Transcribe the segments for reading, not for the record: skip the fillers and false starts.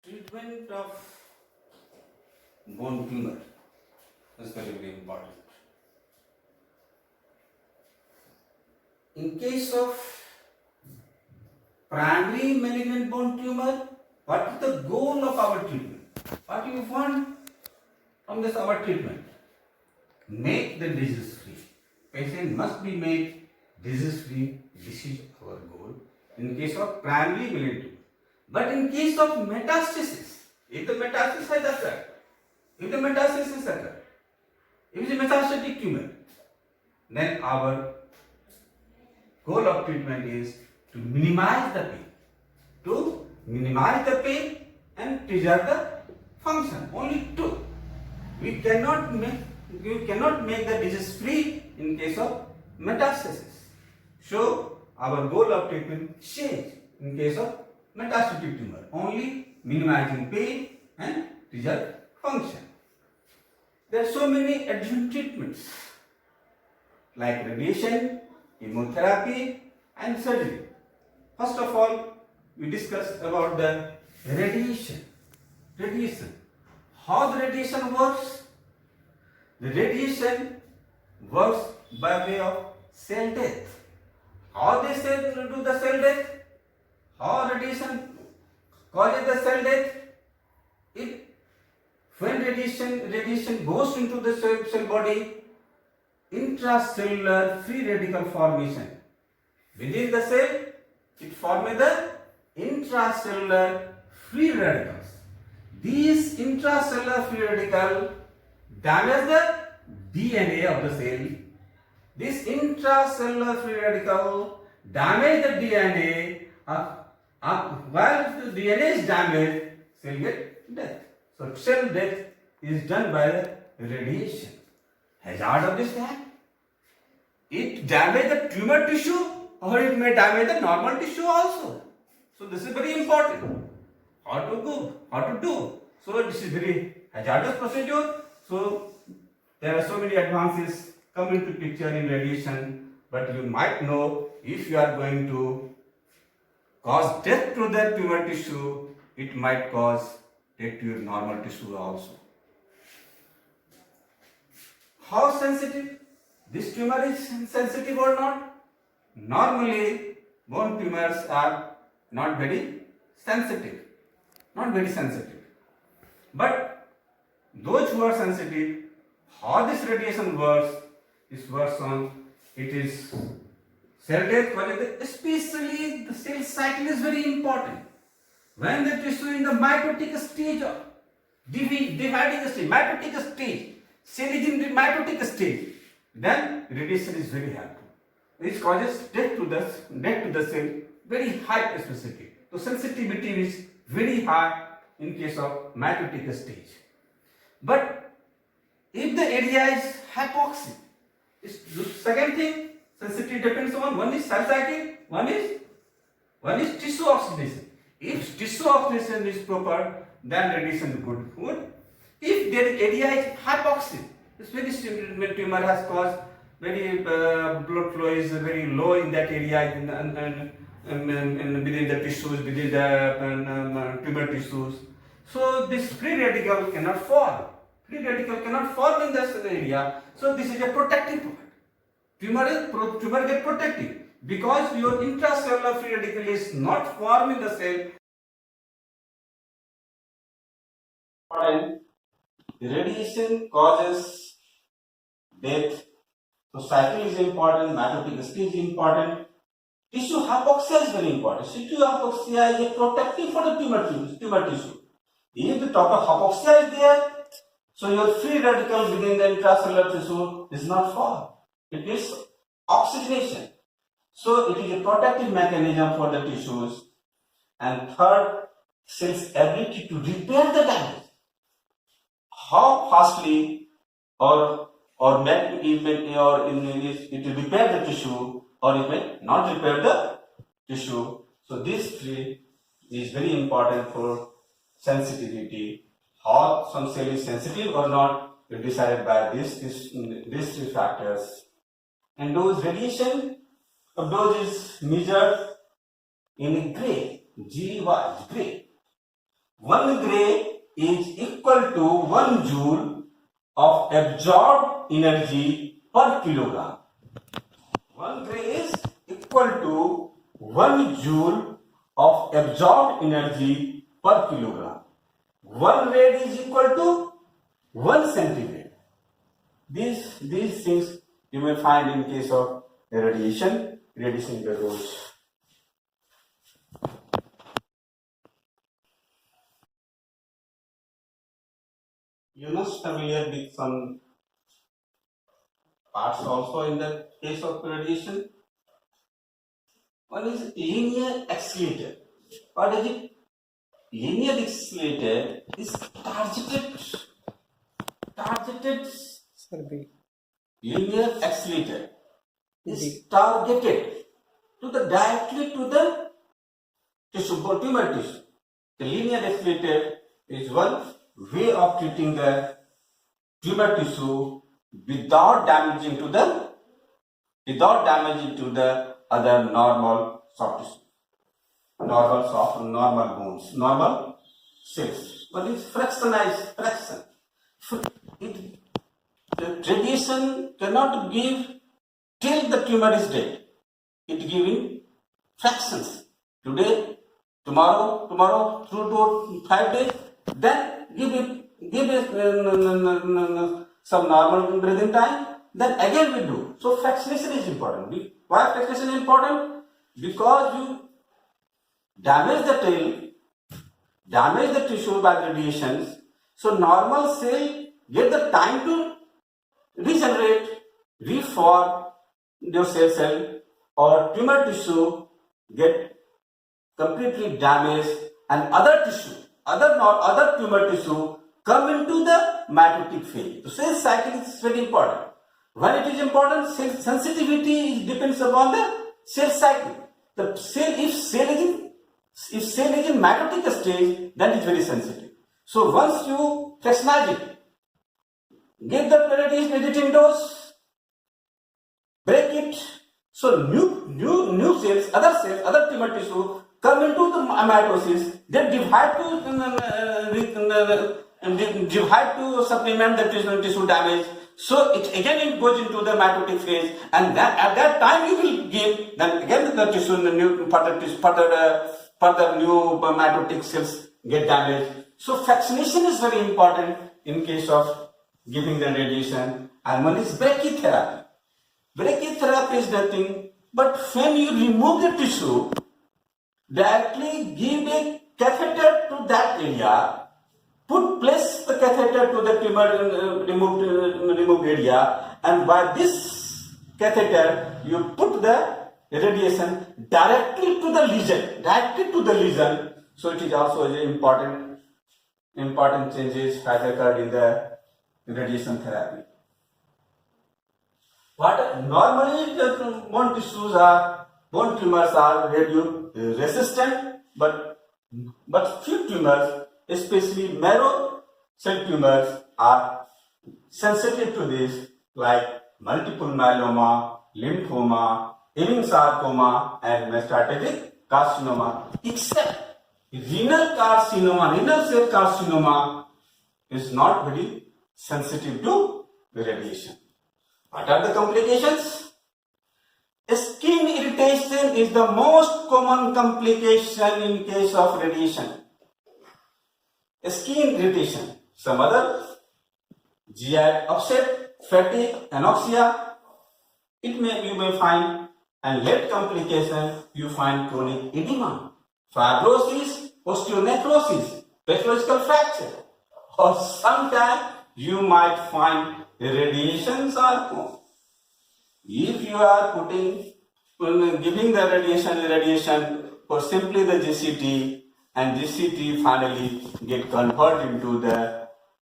Treatment of bone tumor is very important. In case of primary malignant bone tumor, what is the goal of our treatment? What do you want from this our treatment? Make the disease free. Patient must be made disease free. This is our goal in case of primary malignant tumor. But in case of metastasis, if the metastasis has occurred, if the metastasis occurred, if it is a metastatic tumor, then our goal of treatment is to minimize the pain, and preserve the function. Only two. You cannot make the disease free in case of metastasis. So our goal of treatment change in case of metastatic tumor, only minimizing pain and preserve function. There are so many adjuvant treatments like radiation, chemotherapy and surgery. First of all, we discuss about the radiation. How the radiation works? The radiation works by way of cell death. How they do the cell death? How radiation causes the cell death? When radiation goes into the cell body, intracellular free radical formation. Within the cell, it forms the intracellular free radicals. These intracellular free radicals damage the DNA of the cell. This intracellular free radical damage the DNA. While the DNA is damaged, cell get death. So cell death is done by the radiation. Hazard of this gap? It damages the tumor tissue or it may damage the normal tissue also. So this is very important. How to do. So this is very hazardous procedure. So there are so many advances come into picture in radiation, but you might know if you are going to cause death to the tumor tissue, it might cause death to your normal tissue also. How sensitive? This tumor is sensitive or not? Normally, bone tumors are not very sensitive. But those who are sensitive, how this radiation works, it is cell death, especially the cell cycle is very important. When the tissue in the mitotic stage of dividing stage, mitotic stage, cell is in the mitotic stage, then radiation is very helpful. It causes death to the cell, very high specificity. So sensitivity is very high in case of mitotic stage. But if the area is hypoxic, the second thing, sensitivity depends on one is cell cycle, one is tissue oxidation. If tissue oxidation is proper, then radiation is good. If the area is hypoxic, this very simple tumor has caused very blood flow is very low in that area and within the tissues, within the tumor tissues. So this free radical cannot form. In this area. So this is a protective part. Tumor get protected because your intracellular free radical is not formed in the cell. The radiation causes death. So cycle is important, mitotic stage is important. Tissue hypoxia is very important. Tissue hypoxia is a protective for the tumor tissue. If the top of hypoxia is there, so your free radical within the intracellular tissue is not formed. It is oxygenation. So it is a protective mechanism for the tissues. And third, cell's ability to repair the damage. How fastly it will repair the tissue or it may not repair the tissue. So this three is very important for sensitivity. How some cell is sensitive or not is decided by these three factors. And dose radiation of dose is measured in gray, GY, gray. 1 gray is equal to 1 joule of absorbed energy per kilogram. 1 gray is equal to 1 joule of absorbed energy per kilogram. 1 rad is equal to 1 centigrade. These things you may find in case of radiation controls. You must familiar with some parts also in the case of radiation. One is linear accelerator. What is it? Linear accelerator is targeted linear accelerator is targeted to the directly to the tissue, tumor tissue. The linear accelerator is one way of treating the tumor tissue without damaging to the other normal soft tissue, normal bones, normal cells. But it's fractionized fraction. The radiation cannot give till the tumor is dead. It gives in fractions. Today, tomorrow, through to 5 days, then give it some normal breathing time, then again we do. So fractionation is important. Why fractionation is important? Because you damage the tail, damage the tissue by radiations. So normal cell get the time to regenerate, reform your cell or tumor tissue get completely damaged and other tissue, other tumor tissue come into the mitotic phase. So cell cycle is very important. When it is important, cell sensitivity depends upon the cell cycle. The cell, if cell is in mitotic stage, then it's very sensitive. So once you fractionize it, give the radiation dose, break it. So new cells, other tumor tissue come into the mitosis. They divide to supplement the tissue damage. So it goes into the mitotic phase, and then at that time you will give. Then again the tissue, the new further new mitotic cells get damaged. So fractionation is very important in case of giving the radiation. And one is brachytherapy. Brachytherapy is nothing but when you remove the tissue, directly give a catheter to that area, place the catheter to the tumor removed area, and by this catheter you put the radiation directly to the lesion. So it is also important changes has occurred in the radiation therapy. What normally the bone tumors are radio resistant, but few tumors, especially marrow cell tumors, are sensitive to this, like multiple myeloma, lymphoma, Ewing sarcoma, and metastatic carcinoma. Except renal cell carcinoma is not very sensitive to radiation. What are the complications? Skin irritation is the most common complication in case of radiation. Skin irritation. Some other GI upset, fatigue, anoxia. You may find, and late complication you find chronic edema, fibrosis, osteonecrosis, pathological fracture, or sometimes you might find radiation sarcoma. If you are giving the radiation for simply the GCT, and GCT finally get converted into the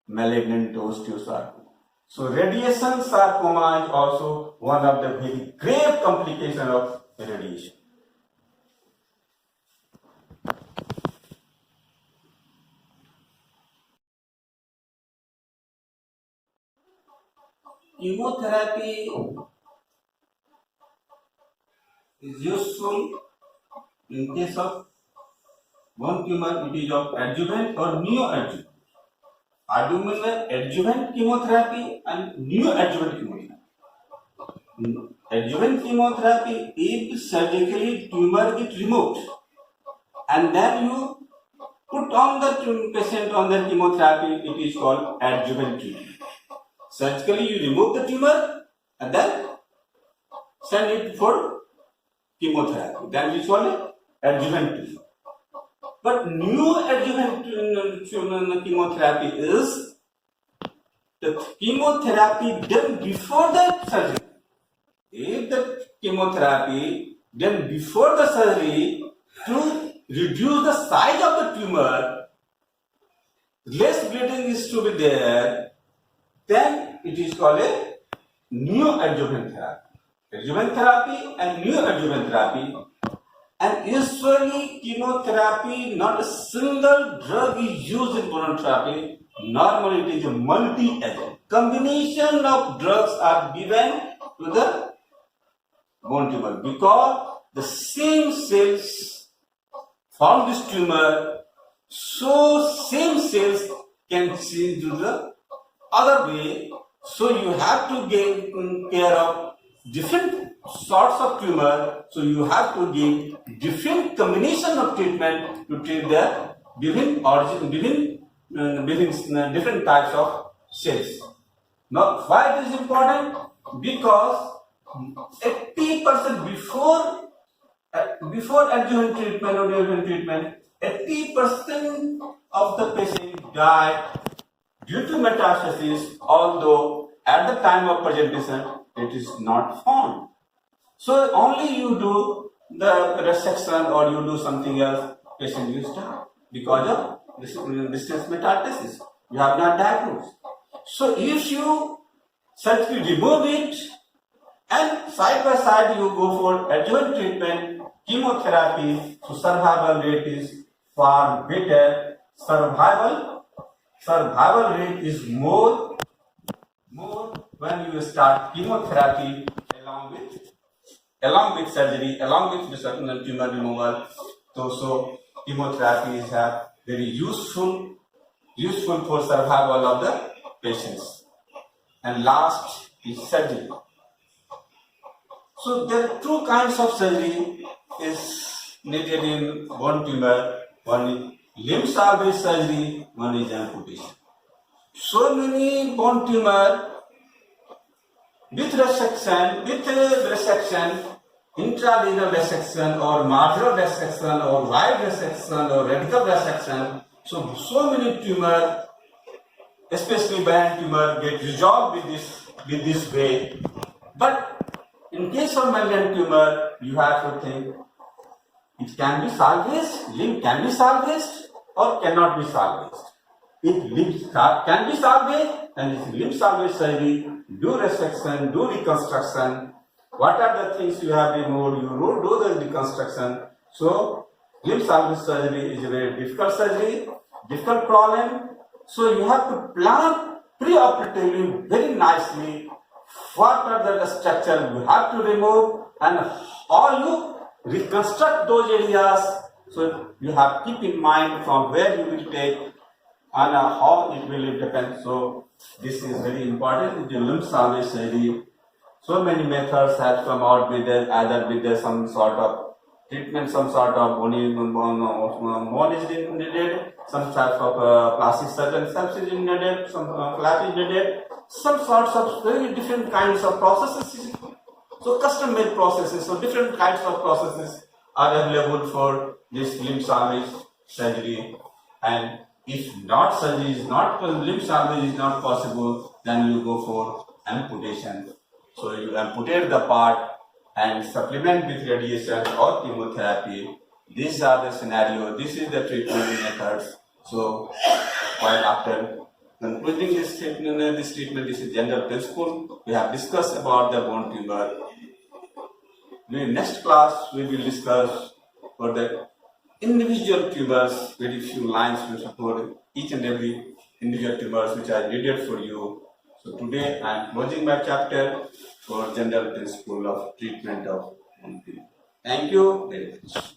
malignant osteosarcoma. So radiation sarcoma is also one of the very grave complications of radiation. Chemotherapy is useful in case of bone tumor, it is of adjuvant or neoadjuvant. Adjuvant chemotherapy and neoadjuvant chemotherapy. Adjuvant chemotherapy, if surgically tumor is removed and then you put on the patient on the chemotherapy, it is called adjuvant treatment. Surgically you remove the tumor and then send it for chemotherapy. Then it is called adjuvant treatment. But neoadjuvant chemotherapy is the chemotherapy done before the surgery. If the chemotherapy done before the surgery to reduce the size of the tumor, less bleeding is to be there, then it is called a neoadjuvant therapy. Adjuvant therapy and neoadjuvant therapy. And usually chemotherapy, not a single drug is used in bone therapy. Normally it is a multi-agent. Combination of drugs are given to the bone tumor because the same cells form this tumor, so same cells can change to the other way. So you have to take care of different sorts of tumor, so you have to give different combination of treatment to treat the different different types of cells. Now, why it is important? Because 80% before adjuvant treatment or neoadjuvant treatment, 80% of the patients die due to metastasis, although at the time of presentation it is not found. So only you do the resection or you do something else, patient will die because of distance metastasis. You have not diagnosed. So if you surgically remove it and side by side you go for adjuvant treatment, chemotherapy, so survival rate is far better. Survival rate is more when you start chemotherapy along with surgery, along with the tumor removal. So chemotherapy is very useful for survival of the patients. And last is surgery. So there are two kinds of surgery is needed in bone tumor. One is limb salvage surgery, one is amputation. So many bone tumor with resection, intralesional resection or marginal resection or wide resection or radical resection. So many tumor, especially benign tumor, get resolved with this way. But in case of malignant tumor, you have to think it can be salvaged, limb can be salvaged or cannot be salvaged. If limb can be salvaged, then it's limb salvage surgery, do resection, do reconstruction. What are the things you have removed? You do the reconstruction. So limb salvage surgery is a very difficult surgery, difficult problem. So you have to plan pre-operatively very nicely what are the structure you have to remove and how you reconstruct those areas. So you have to keep in mind from where you will take and how it will depend. So this is very important in the limb salvage surgery. So many methods have come out with either with some sort of treatment, some sort of bone is needed, some type of plastic surgeon is needed, some flap is needed, some sorts of very different kinds of processes. So custom made processes, so different kinds of processes are available for this limb salvage surgery. And if not surgery is not, limb salvage is not possible, then you go for amputation. So you amputate the part and supplement with radiation or chemotherapy. These are the scenario, this is the treatment methods. So while after concluding this treatment, this is general principle. We have discussed about the bone tumor. In next class, we will discuss for the individual tumors, very few lines for each and every individual tumors which are needed for you. So today I am closing my chapter for general principle of treatment of bone tumor. Thank you very much.